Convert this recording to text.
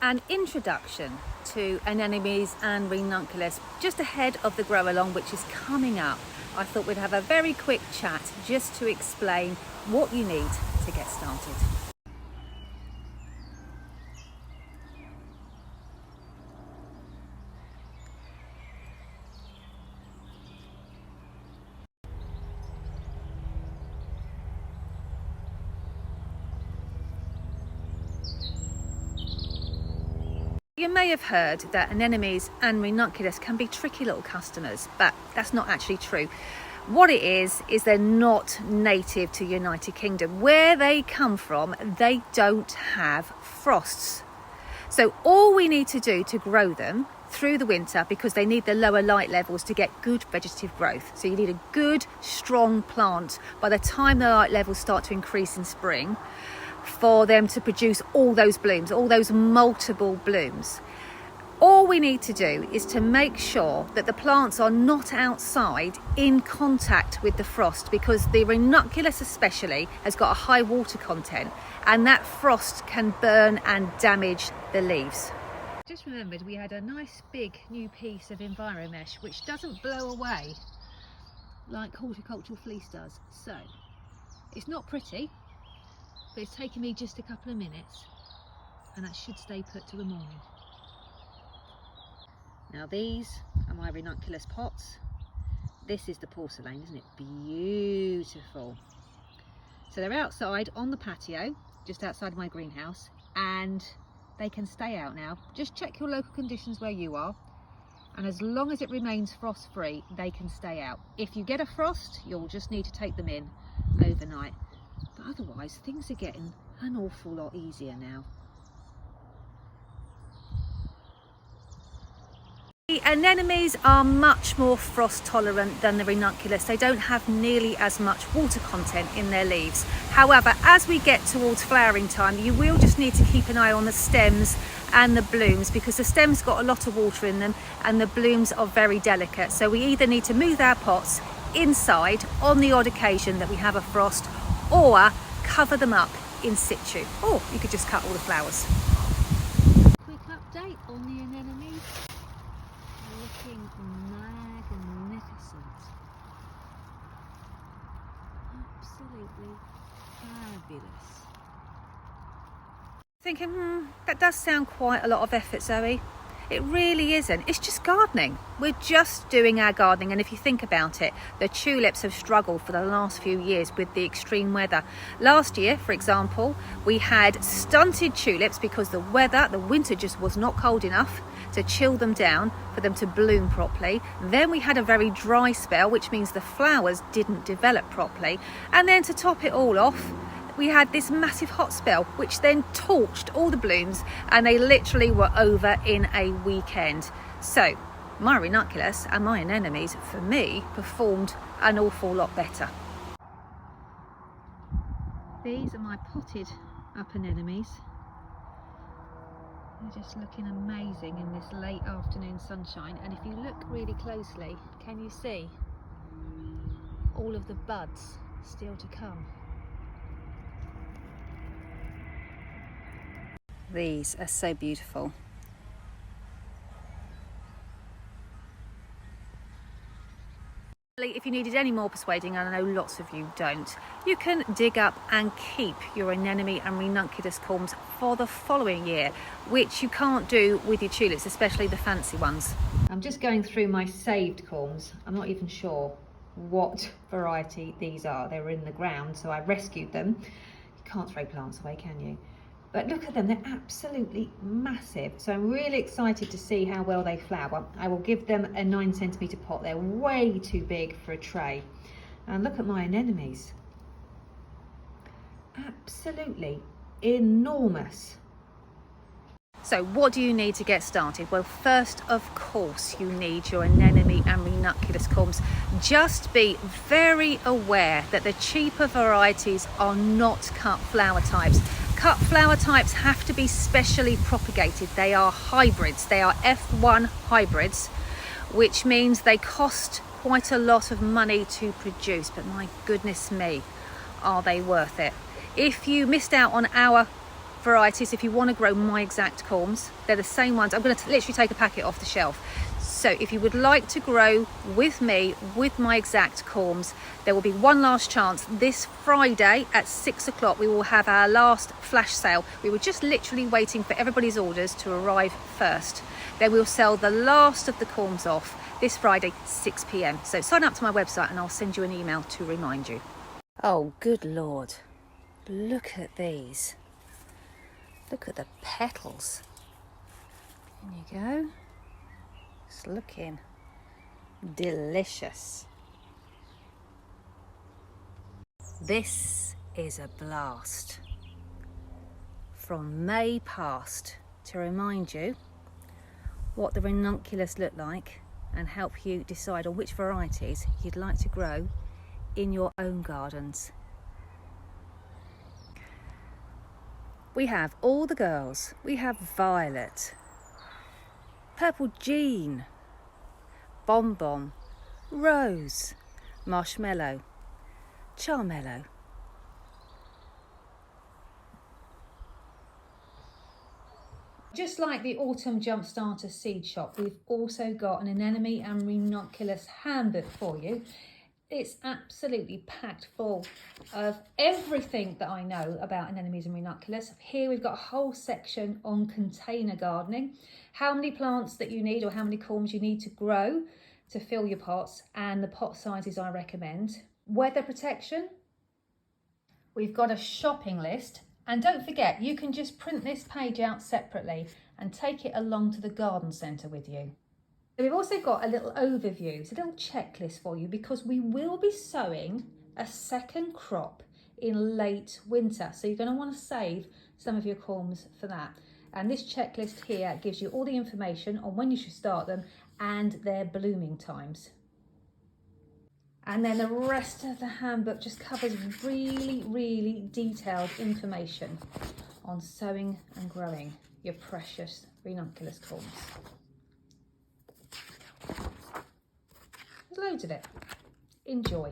An introduction to Anemones and Ranunculus just ahead of the grow along, which is coming up. I thought we'd have a very quick chat just to explain what you need to get started. You may have heard that anemones and ranunculus can be tricky little customers, but that's not actually true. What it is they're not native to United Kingdom. Where they come from, they don't have frosts. So all we need to do to grow them through the winter, because they need the lower light levels to get good vegetative growth. So you need a good, strong plant by the time the light levels start to increase in spring, for them to produce all those blooms, all those multiple blooms. All we need to do is to make sure that the plants are not outside in contact with the frost, because the Ranunculus especially has got a high water content, and that frost can burn and damage the leaves. Just remembered we had a nice big new piece of enviromesh which doesn't blow away like horticultural fleece does. So it's not pretty, but it's taken me just a couple of minutes, and that should stay put till the morning. Now these are my Ranunculus pots. This is the porcelain, isn't it beautiful? So they're outside on the patio, just outside my greenhouse, and they can stay out now. Just check your local conditions where you are, and as long as it remains frost free, they can stay out. If you get a frost, you'll just need to take them in overnight. But otherwise, things are getting an awful lot easier now. The anemones are much more frost tolerant than the ranunculus. They don't have nearly as much water content in their leaves. However, as we get towards flowering time, you will just need to keep an eye on the stems and the blooms, because the stems got a lot of water in them and the blooms are very delicate. So we either need to move our pots inside on the odd occasion that we have a frost, or cover them up in situ, or you could just cut all the flowers. Quick update on the anemones. Looking magnificent. Absolutely fabulous. Thinking, that does sound quite a lot of effort, Zoe. It really isn't. It's just gardening. We're just doing our gardening. And if you think about it, the tulips have struggled for the last few years with the extreme weather. Last year, for example, we had stunted tulips because the winter just was not cold enough to chill them down for them to bloom properly. Then we had a very dry spell, which means the flowers didn't develop properly. And then to top it all off, we had this massive hot spell, which then torched all the blooms, and they literally were over in a weekend. So my ranunculus and my anemones, for me, performed an awful lot better. These are my potted up anemones. They're just looking amazing in this late afternoon sunshine. And if you look really closely, can you see all of the buds still to come? These are so beautiful. If you needed any more persuading, and I know lots of you don't, you can dig up and keep your anemone and ranunculus corms for the following year, which you can't do with your tulips, especially the fancy ones. I'm just going through my saved corms. I'm not even sure what variety these are. They were in the ground, so I rescued them. You can't throw plants away, can you? But look at them, they're absolutely massive. So I'm really excited to see how well they flower. I will give them a 9cm pot. They're way too big for a tray. And look at my anemones. Absolutely enormous. So what do you need to get started? Well, first, of course, you need your anemone and ranunculus corms. Just be very aware that the cheaper varieties are not cut flower types. Cut flower types have to be specially propagated. They are hybrids. They are F1 hybrids, which means they cost quite a lot of money to produce, but my goodness me, are they worth it. If you missed out on our varieties if you want to grow my exact corms. They're the same ones. I'm going to literally take a packet off the shelf. So if you would like to grow with me, with my exact corms, there will be one last chance. This Friday at 6 o'clock, we will have our last flash sale. We were just literally waiting for everybody's orders to arrive first. Then we'll sell the last of the corms off this Friday, 6 p.m. So sign up to my website and I'll send you an email to remind you. Oh, good Lord. Look at these. Look at the petals. There you go. It's looking delicious. This is a blast. From May past, to remind you what the Ranunculus look like and help you decide on which varieties you'd like to grow in your own gardens. We have all the girls. We have Violet, Purple Jean, Bonbon, Rose, Marshmallow, Charmello. Just like the Autumn Jumpstarter seed shop, we've also got an Anemone and Ranunculus handbook for you. It's absolutely packed full of everything that I know about anemones and ranunculus. Here we've got a whole section on container gardening, how many plants that you need or how many corms you need to grow to fill your pots, and the pot sizes I recommend. Weather protection. We've got a shopping list, and don't forget, you can just print this page out separately and take it along to the garden centre with you. We've also got a little overview, it's a little checklist for you, because we will be sowing a second crop in late winter. So you're going to want to save some of your corms for that. And this checklist here gives you all the information on when you should start them and their blooming times. And then the rest of the handbook just covers really, really detailed information on sowing and growing your precious Ranunculus corms. There's loads of it. Enjoy.